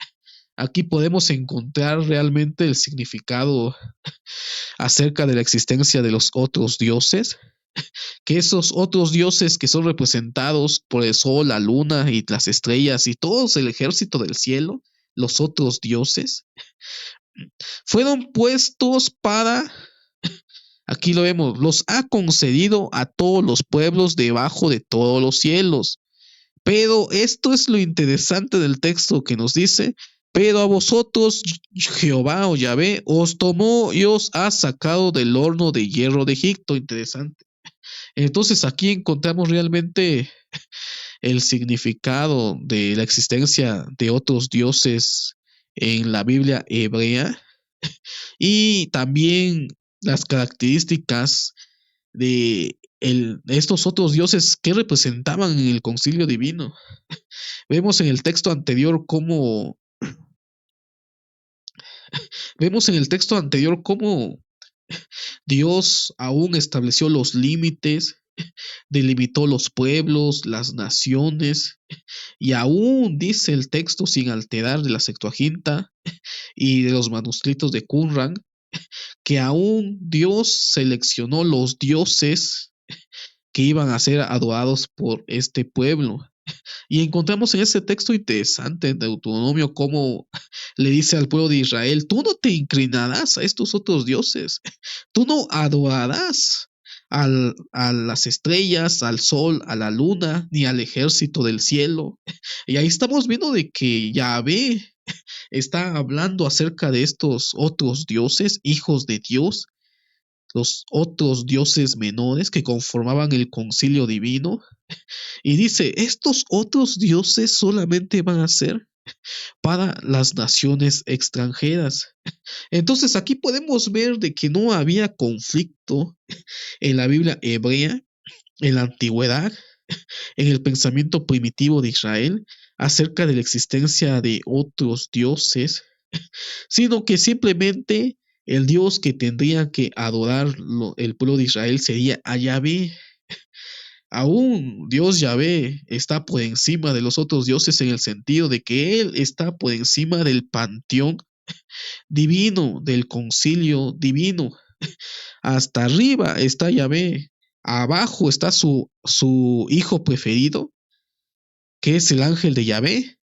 Aquí podemos encontrar realmente el significado acerca de la existencia de los otros dioses, que esos otros dioses que son representados por el sol, la luna y las estrellas y todo el ejército del cielo, los otros dioses, fueron puestos para, aquí lo vemos, los ha concedido a todos los pueblos debajo de todos los cielos. Pero esto es lo interesante del texto que nos dice, pero a vosotros Jehová o Yahvé os tomó y os ha sacado del horno de hierro de Egipto. Interesante. Entonces aquí encontramos realmente el significado de la existencia de otros dioses en la Biblia hebrea y también las características de estos otros dioses que representaban en el concilio divino. Vemos en el texto anterior cómo Dios aún estableció los límites, delimitó los pueblos, las naciones, y aún dice el texto sin alterar de la Septuaginta y de los manuscritos de Qumran, que aún Dios seleccionó los dioses que iban a ser adorados por este pueblo. Y encontramos en ese texto interesante en Deuteronomio cómo le dice al pueblo de Israel, tú no te inclinarás a estos otros dioses, tú no adorarás a las estrellas, al sol, a la luna, ni al ejército del cielo. Y ahí estamos viendo de que Yahvé está hablando acerca de estos otros dioses, hijos de Dios, los otros dioses menores que conformaban el concilio divino. Y dice, estos otros dioses solamente van a ser para las naciones extranjeras. Entonces aquí podemos ver de que no había conflicto en la Biblia hebrea, en la antigüedad, en el pensamiento primitivo de Israel, acerca de la existencia de otros dioses, sino que simplemente el Dios que tendría que adorar el pueblo de Israel sería a Yahvé. Aún Dios Yahvé está por encima de los otros dioses en el sentido de que Él está por encima del panteón divino, del concilio divino. Hasta arriba está Yahvé, abajo está su hijo preferido, que es el ángel de Yahvé.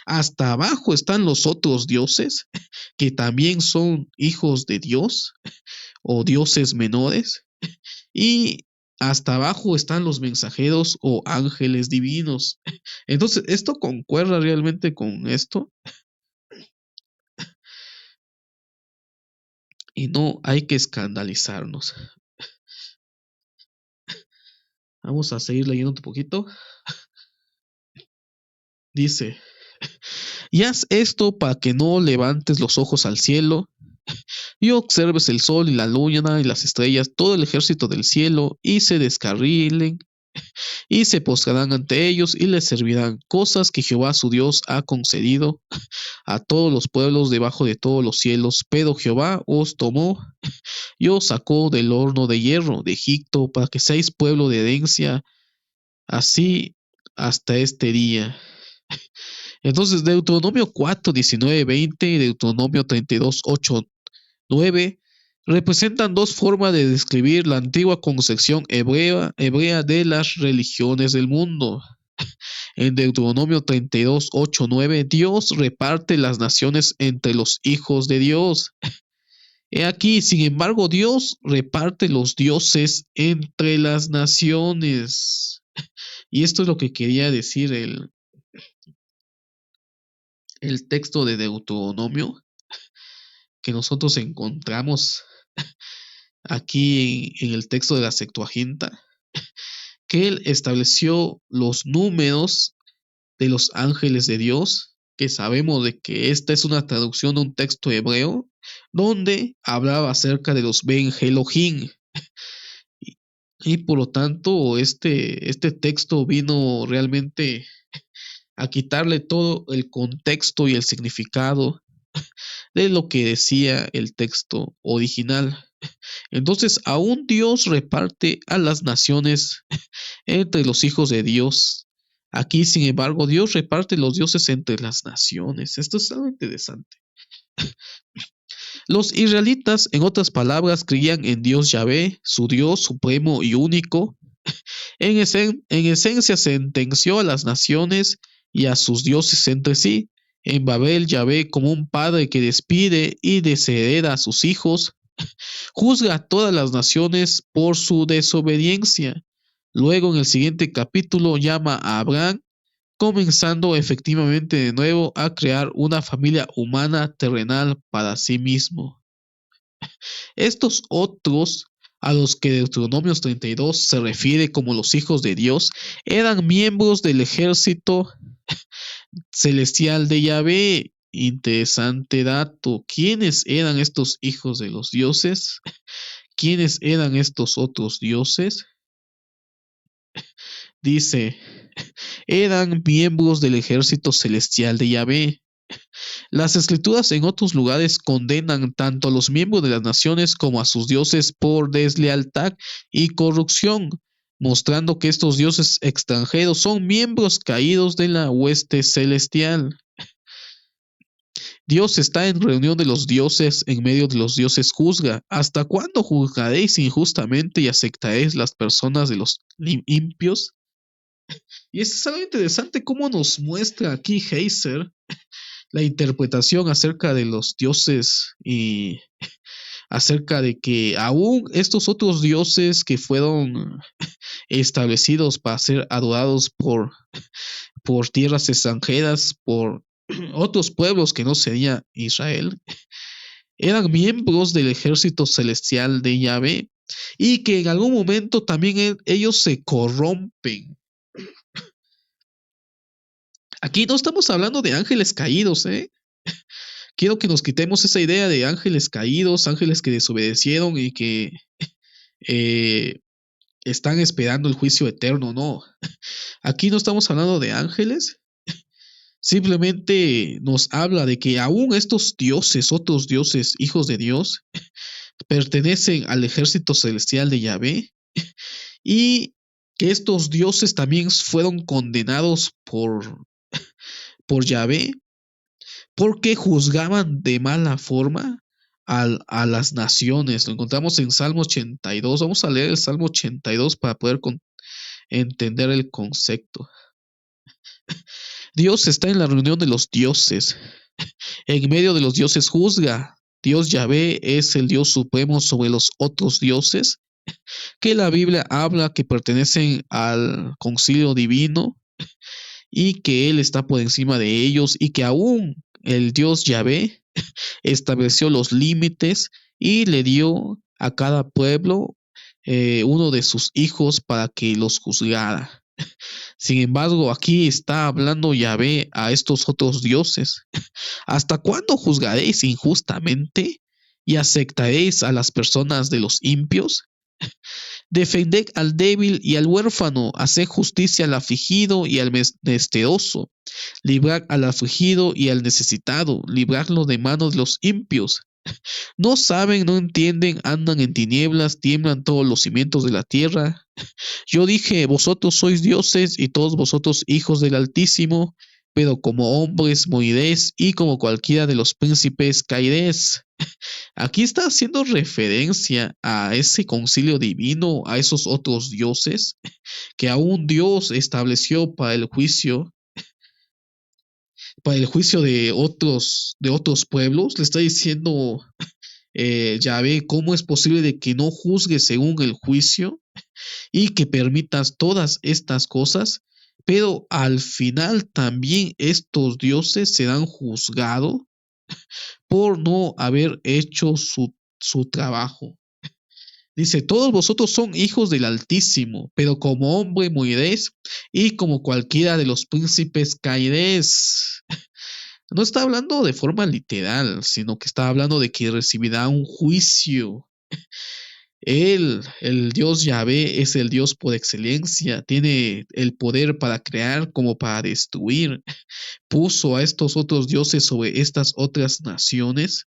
Hasta abajo están los otros dioses, que también son hijos de Dios o dioses menores. Y hasta abajo están los mensajeros o ángeles divinos. Entonces, esto concuerda realmente con esto. Y no hay que escandalizarnos. Vamos a seguir leyendo un poquito. Dice, y haz esto para que no levantes los ojos al cielo y observes el sol y la luna y las estrellas, todo el ejército del cielo, y se descarrilen y se postrarán ante ellos y les servirán cosas que Jehová su Dios ha concedido a todos los pueblos debajo de todos los cielos. Pero Jehová os tomó y os sacó del horno de hierro de Egipto para que seáis pueblo de herencia, así hasta este día. Entonces, Deuteronomio 4, 19, 20 y Deuteronomio 32, 8, 9 representan dos formas de describir la antigua concepción hebrea de las religiones del mundo. En Deuteronomio 32, 8, 9, Dios reparte las naciones entre los hijos de Dios. He aquí, sin embargo, Dios reparte los dioses entre las naciones. Y esto es lo que quería decir el texto de Deuteronomio que nosotros encontramos aquí en el texto de la Septuaginta, que él estableció los números de los ángeles de Dios, que sabemos de que esta es una traducción de un texto hebreo, donde hablaba acerca de los Ben Elohim. Y por lo tanto, este texto vino realmente a quitarle todo el contexto y el significado de lo que decía el texto original. Entonces, aún Dios reparte a las naciones entre los hijos de Dios. Aquí, sin embargo, Dios reparte los dioses entre las naciones. Esto es algo interesante. Los israelitas, en otras palabras, creían en Dios Yahvé, su Dios supremo y único. En esencia, sentenció a las naciones y a sus dioses entre sí. En Babel, Yahvé, como un padre que despide y deshereda a sus hijos, juzga a todas las naciones por su desobediencia. Luego, en el siguiente capítulo, llama a Abraham, comenzando efectivamente de nuevo a crear una familia humana terrenal para sí mismo. Estos otros, a los que Deuteronomios 32 se refiere como los hijos de Dios, eran miembros del ejército celestial de Yahvé. Interesante dato. ¿Quiénes eran estos hijos de los dioses? ¿Quiénes eran estos otros dioses? Dice, eran miembros del ejército celestial de Yahvé. Las escrituras en otros lugares condenan tanto a los miembros de las naciones como a sus dioses por deslealtad y corrupción, mostrando que estos dioses extranjeros son miembros caídos de la hueste celestial. Dios está en reunión de los dioses, en medio de los dioses juzga. ¿Hasta cuándo juzgaréis injustamente y aceptaréis las personas de los impios? Y esto es algo interesante cómo nos muestra aquí Heiser la interpretación acerca de los dioses y acerca de que aún estos otros dioses que fueron establecidos para ser adorados por tierras extranjeras, por otros pueblos que no sería Israel, eran miembros del ejército celestial de Yahvé y que en algún momento también ellos se corrompen. Aquí no estamos hablando de ángeles caídos, Quiero que nos quitemos esa idea de ángeles caídos, ángeles que desobedecieron y que están esperando el juicio eterno. No, aquí no estamos hablando de ángeles. Simplemente nos habla de que aún estos dioses, otros dioses, hijos de Dios, pertenecen al ejército celestial de Yahvé y que estos dioses también fueron condenados por Yahvé porque juzgaban de mala forma a las naciones. Lo encontramos en Salmo 82. Vamos a leer el Salmo 82 para poder entender el concepto. Dios está en la reunión de los dioses. En medio de los dioses juzga. Dios Yahvé es el Dios supremo sobre los otros dioses que la Biblia habla que pertenecen al concilio divino y que Él está por encima de ellos y que aún el Dios Yahvé estableció los límites y le dio a cada pueblo uno de sus hijos para que los juzgara. Sin embargo, aquí está hablando Yahvé a estos otros dioses. ¿Hasta cuándo juzgaréis injustamente y aceptaréis a las personas de los impios? Defended al débil y al huérfano, haced justicia al afligido y al menesteroso, librad al afligido y al necesitado, libradlo de manos de los impios. No saben, no entienden, andan en tinieblas, tiemblan todos los cimientos de la tierra. Yo dije, vosotros sois dioses y todos vosotros hijos del Altísimo, pero como hombres moriréis y como cualquiera de los príncipes caeréis. Aquí está haciendo referencia a ese concilio divino, a esos otros dioses que aún Dios estableció para el juicio de otros pueblos. Le está diciendo Yahvé, ¿cómo es posible de que no juzgues según el juicio y que permitas todas estas cosas? Pero al final también estos dioses serán juzgados por no haber hecho su trabajo. Dice, todos vosotros son hijos del Altísimo, pero como hombre moriréis y como cualquiera de los príncipes caeréis. No está hablando de forma literal, sino que está hablando de que recibirá un juicio. Él, el Dios Yahvé, es el Dios por excelencia, tiene el poder para crear como para destruir. Puso a estos otros dioses sobre estas otras naciones,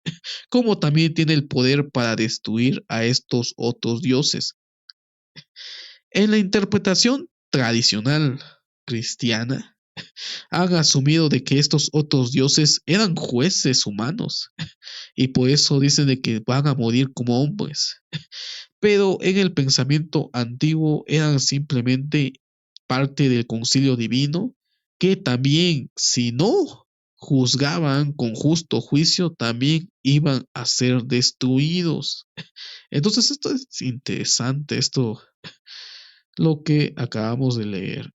como también tiene el poder para destruir a estos otros dioses. En la interpretación tradicional cristiana, han asumido de que estos otros dioses eran jueces humanos y por eso dicen de que van a morir como hombres. Pero en el pensamiento antiguo eran simplemente parte del concilio divino que también, si no juzgaban con justo juicio, también iban a ser destruidos. Entonces esto es interesante, esto lo que acabamos de leer.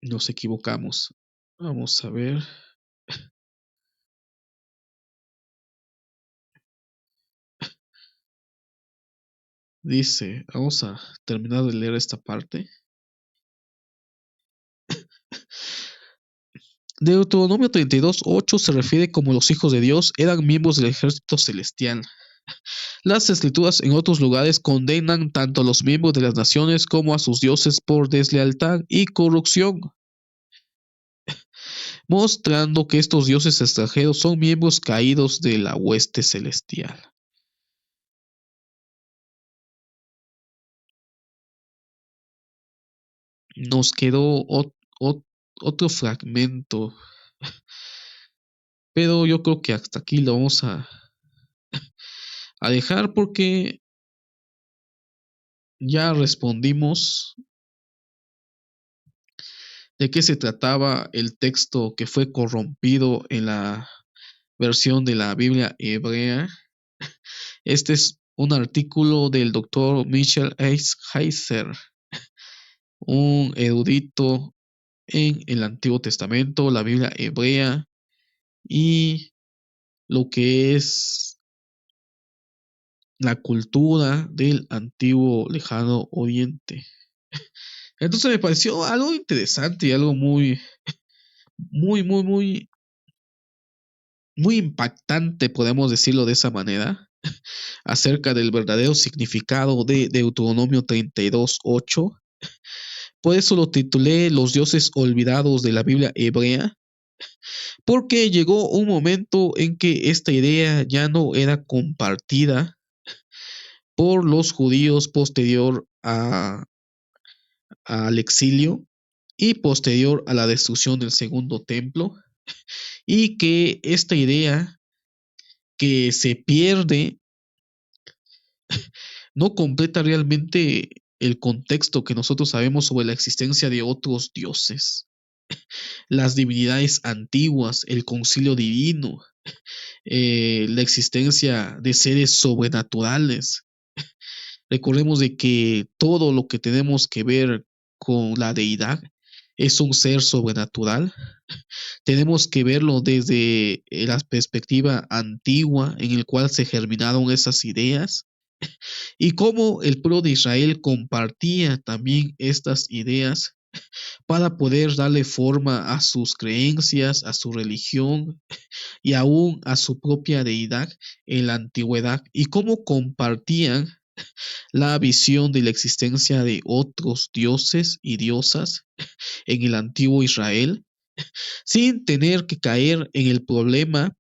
Nos equivocamos. Vamos a ver. Dice, vamos a terminar de leer esta parte. Deuteronomio 32:8 se refiere como los hijos de Dios eran miembros del ejército celestial. Las escrituras en otros lugares condenan tanto a los miembros de las naciones como a sus dioses por deslealtad y corrupción, mostrando que estos dioses extranjeros son miembros caídos de la hueste celestial. Nos quedó otro fragmento, pero yo creo que hasta aquí lo vamos a dejar porque ya respondimos de qué se trataba el texto que fue corrompido en la versión de la Biblia hebrea. Este es un artículo del doctor Michel Heiser, un erudito en el Antiguo Testamento, la Biblia hebrea y lo que es la cultura del antiguo lejano oriente. Entonces me pareció algo interesante y algo muy, muy, muy, muy, muy impactante, podemos decirlo de esa manera, acerca del verdadero significado de Deuteronomio 32:8. Por eso lo titulé Los dioses olvidados de la Biblia hebrea, porque llegó un momento en que esta idea ya no era compartida por los judíos posterior al exilio y posterior a la destrucción del segundo templo, y que esta idea que se pierde no completa realmente el contexto que nosotros sabemos sobre la existencia de otros dioses, las divinidades antiguas, el concilio divino, la existencia de seres sobrenaturales. Recordemos de que todo lo que tenemos que ver con la deidad es un ser sobrenatural. Tenemos que verlo desde la perspectiva antigua en el cual se germinaron esas ideas y cómo el pueblo de Israel compartía también estas ideas para poder darle forma a sus creencias, a su religión y aún a su propia deidad en la antigüedad, y cómo compartían la visión de la existencia de otros dioses y diosas en el antiguo Israel, sin tener que caer en el problema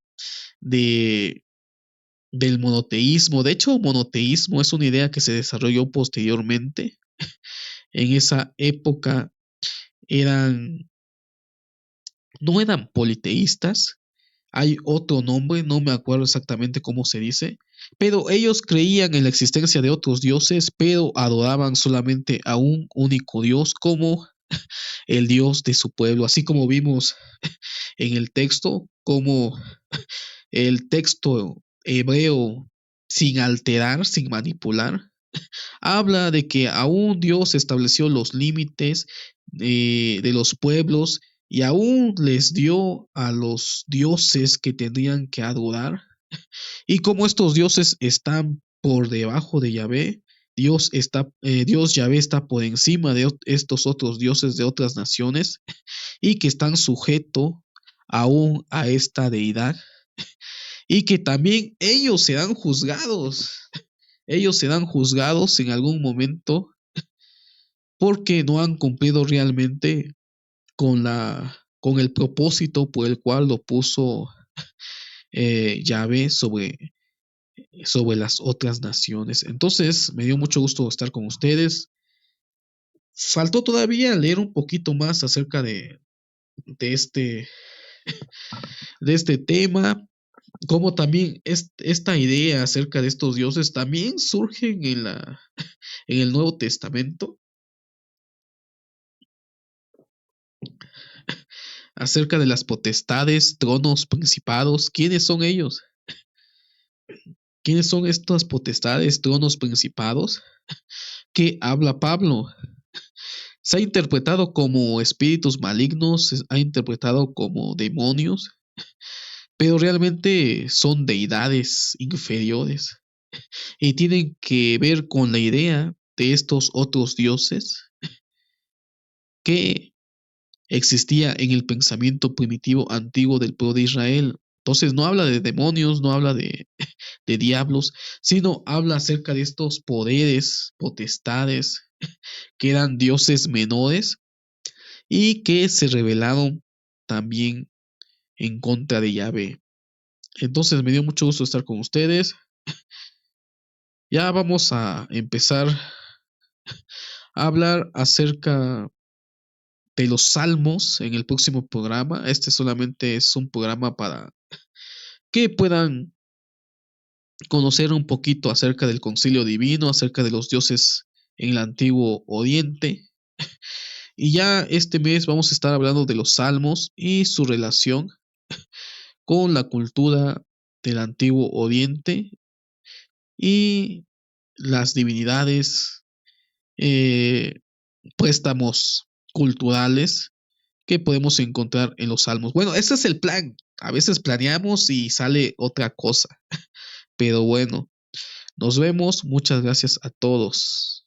de, del monoteísmo. De hecho, monoteísmo es una idea que se desarrolló posteriormente. En esa época eran, no eran politeístas, hay otro nombre, no me acuerdo exactamente cómo se dice, pero ellos creían en la existencia de otros dioses, pero adoraban solamente a un único Dios como el Dios de su pueblo, así como vimos en el texto, como el texto hebreo, sin alterar, sin manipular, habla de que aún Dios estableció los límites de los pueblos y aún les dio a los dioses que tendrían que adorar. Y como estos dioses están por debajo de Yahvé, Dios Yahvé está por encima de estos otros dioses de otras naciones y que están sujetos aún a esta deidad, y que también ellos serán juzgados. Ellos serán juzgados en algún momento porque no han cumplido realmente con el propósito por el cual lo puso Yahvé sobre las otras naciones. Entonces, me dio mucho gusto estar con ustedes. Faltó todavía leer un poquito más acerca de este, de este tema, como también esta idea acerca de estos dioses también surgen en el Nuevo Testamento, acerca de las potestades, tronos, principados. ¿Quiénes son ellos? ¿Quiénes son estas potestades, tronos, principados que habla Pablo? Se ha interpretado como espíritus malignos, se ha interpretado como demonios, pero realmente son deidades inferiores y tienen que ver con la idea de estos otros dioses que existía en el pensamiento primitivo antiguo del pueblo de Israel. Entonces no habla de demonios, no habla de diablos, sino habla acerca de estos poderes, potestades, que eran dioses menores y que se rebelaron también en contra de Yahvé. Entonces me dio mucho gusto estar con ustedes. Ya vamos a empezar a hablar acerca de los salmos en el próximo programa. Este solamente es un programa para que puedan conocer un poquito acerca del concilio divino, acerca de los dioses en el antiguo Oriente. Y ya este mes vamos a estar hablando de los salmos y su relación con la cultura del antiguo Oriente y las divinidades, eh, préstamos culturales que podemos encontrar en los salmos. Bueno, ese es el plan. A veces planeamos y sale otra cosa. Pero bueno, nos vemos. Muchas gracias a todos.